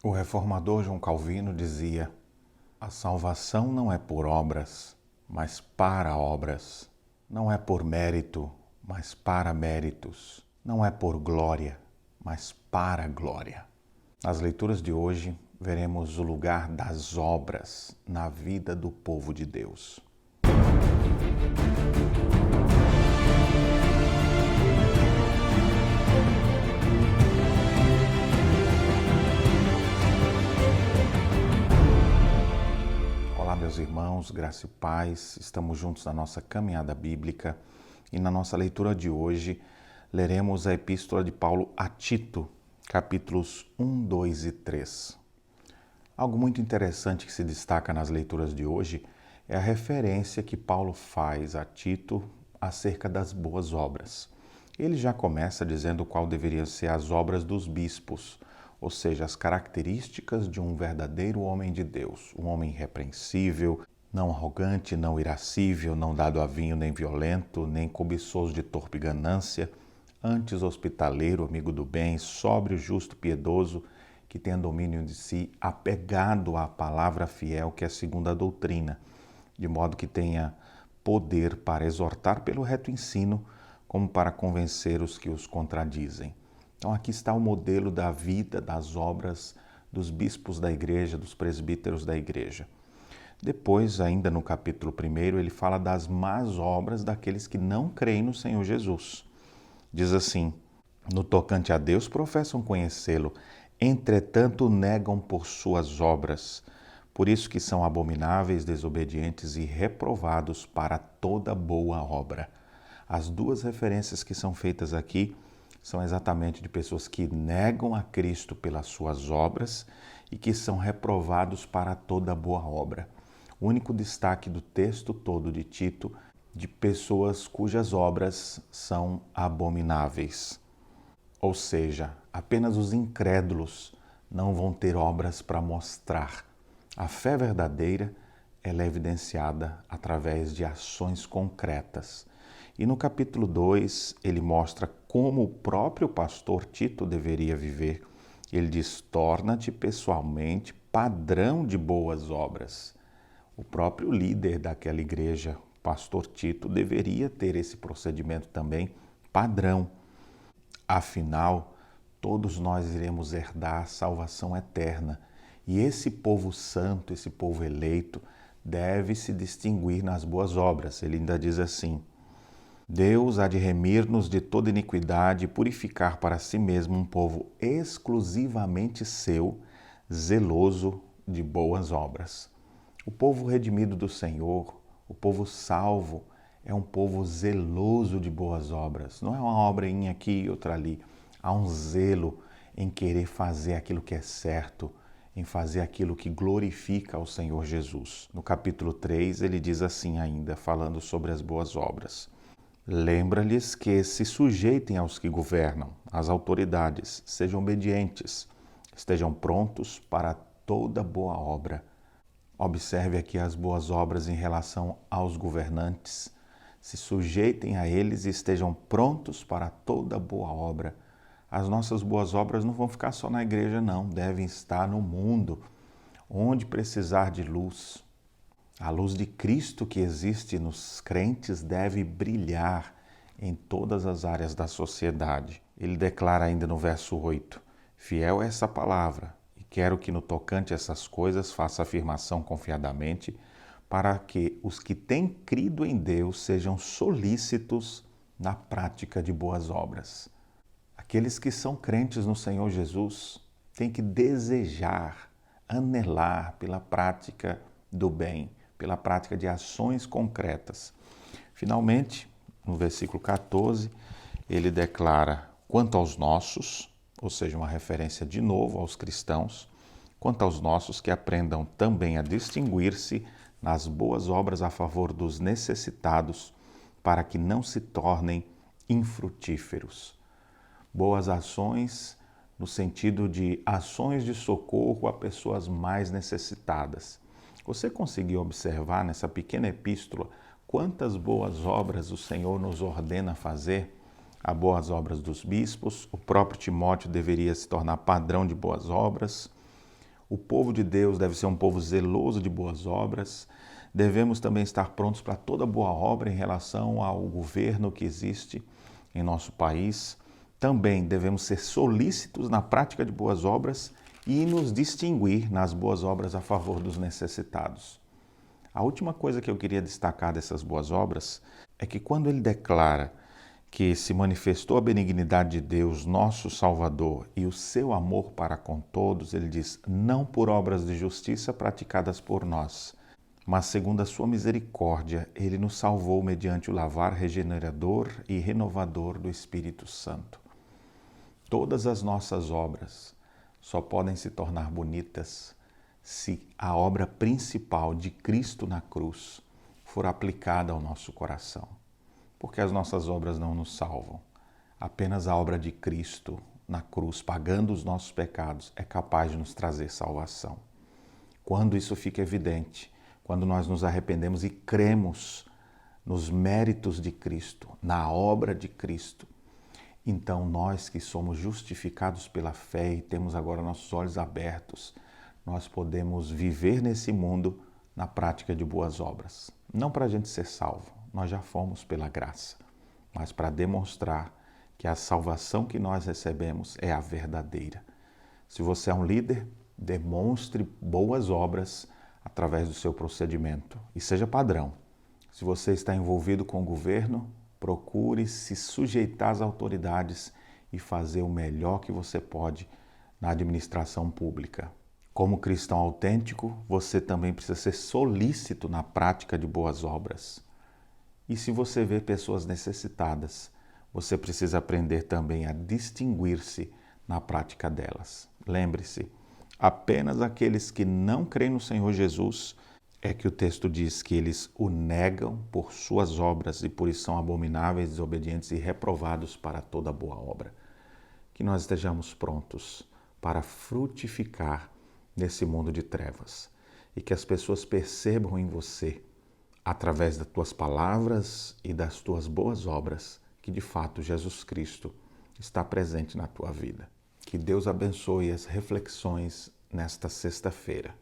O reformador João Calvino dizia: a salvação não é por obras, mas para obras. Não é por mérito, mas para méritos. Não é por glória, mas para glória. Nas leituras de hoje, veremos o lugar das obras na vida do povo de Deus. Olá, meus irmãos, graça e paz, estamos juntos na nossa caminhada bíblica e na nossa leitura de hoje leremos a Epístola de Paulo a Tito, capítulos 1, 2 e 3. Algo muito interessante que se destaca nas leituras de hoje é a referência que Paulo faz a Tito acerca das boas obras. Ele já começa dizendo qual deveriam ser as obras dos bispos, ou seja, as características de um verdadeiro homem de Deus, um homem irrepreensível, não arrogante, não irascível, não dado a vinho nem violento, nem cobiçoso de torpe ganância, antes hospitaleiro, amigo do bem, sóbrio, justo, piedoso, que tenha domínio de si, apegado à palavra fiel que é segundo a doutrina, de modo que tenha poder para exortar pelo reto ensino, como para convencer os que os contradizem. Então aqui está o modelo da vida, das obras dos bispos da igreja, dos presbíteros da igreja. Depois, ainda no capítulo 1, ele fala das más obras daqueles que não creem no Senhor Jesus. Diz assim: no tocante a Deus professam conhecê-lo, entretanto negam por suas obras. Por isso que são abomináveis, desobedientes e reprovados para toda boa obra. As duas referências que são feitas aqui são exatamente de pessoas que negam a Cristo pelas suas obras e que são reprovados para toda boa obra. O único destaque do texto todo de Tito, de pessoas cujas obras são abomináveis. Ou seja, apenas os incrédulos não vão ter obras para mostrar. A fé verdadeira, ela é evidenciada através de ações concretas. E no capítulo 2, ele mostra como o próprio pastor Tito deveria viver. Ele diz: torna-te pessoalmente padrão de boas obras. O próprio líder daquela igreja, pastor Tito, deveria ter esse procedimento também padrão. Afinal, todos nós iremos herdar a salvação eterna. E esse povo santo, esse povo eleito, deve se distinguir nas boas obras. Ele ainda diz assim: Deus há de remir-nos de toda iniquidade e purificar para si mesmo um povo exclusivamente seu, zeloso de boas obras. O povo redimido do Senhor, o povo salvo, é um povo zeloso de boas obras. Não é uma obrinha aqui e outra ali. Há um zelo em querer fazer aquilo que é certo, em fazer aquilo que glorifica ao Senhor Jesus. No capítulo 3, ele diz assim ainda, falando sobre as boas obras: lembra-lhes que se sujeitem aos que governam, às autoridades, sejam obedientes, estejam prontos para toda boa obra. Observe aqui as boas obras em relação aos governantes. Se sujeitem a eles e estejam prontos para toda boa obra. As nossas boas obras não vão ficar só na igreja, não. Devem estar no mundo, onde precisar de luz. A luz de Cristo que existe nos crentes deve brilhar em todas as áreas da sociedade. Ele declara ainda no verso 8, fiel é essa palavra, e quero que no tocante a essas coisas faça afirmação confiadamente, para que os que têm crido em Deus sejam solícitos na prática de boas obras. Aqueles que são crentes no Senhor Jesus têm que desejar, anelar pela prática do bem, pela prática de ações concretas. Finalmente, no versículo 14, ele declara: quanto aos nossos, ou seja, uma referência de novo aos cristãos, quanto aos nossos que aprendam também a distinguir-se nas boas obras a favor dos necessitados, para que não se tornem infrutíferos. Boas ações no sentido de ações de socorro a pessoas mais necessitadas. Você conseguiu observar nessa pequena epístola quantas boas obras o Senhor nos ordena fazer? As boas obras dos bispos, o próprio Timóteo deveria se tornar padrão de boas obras. O povo de Deus deve ser um povo zeloso de boas obras. Devemos também estar prontos para toda boa obra em relação ao governo que existe em nosso país. Também devemos ser solícitos na prática de boas obras e nos distinguir nas boas obras a favor dos necessitados. A última coisa que eu queria destacar dessas boas obras é que quando ele declara que se manifestou a benignidade de Deus, nosso Salvador, e o seu amor para com todos, ele diz, não por obras de justiça praticadas por nós, mas segundo a sua misericórdia, ele nos salvou mediante o lavar regenerador e renovador do Espírito Santo. Todas as nossas obras só podem se tornar bonitas se a obra principal de Cristo na cruz for aplicada ao nosso coração. Porque as nossas obras não nos salvam. Apenas a obra de Cristo na cruz, pagando os nossos pecados, é capaz de nos trazer salvação. Quando isso fica evidente, quando nós nos arrependemos e cremos nos méritos de Cristo, na obra de Cristo, então nós que somos justificados pela fé e temos agora nossos olhos abertos, nós podemos viver nesse mundo na prática de boas obras. Não para a gente ser salvo, nós já fomos pela graça, mas para demonstrar que a salvação que nós recebemos é a verdadeira. Se você é um líder, demonstre boas obras através do seu procedimento e seja padrão. Se você está envolvido com o governo, procure se sujeitar às autoridades e fazer o melhor que você pode na administração pública. Como cristão autêntico, você também precisa ser solícito na prática de boas obras. E se você vê pessoas necessitadas, você precisa aprender também a distinguir-se na prática delas. Lembre-se, apenas aqueles que não creem no Senhor Jesus é que o texto diz que eles o negam por suas obras e por isso são abomináveis, desobedientes e reprovados para toda boa obra. Que nós estejamos prontos para frutificar nesse mundo de trevas e que as pessoas percebam em você, através das tuas palavras e das tuas boas obras, que de fato Jesus Cristo está presente na tua vida. Que Deus abençoe as reflexões nesta sexta-feira.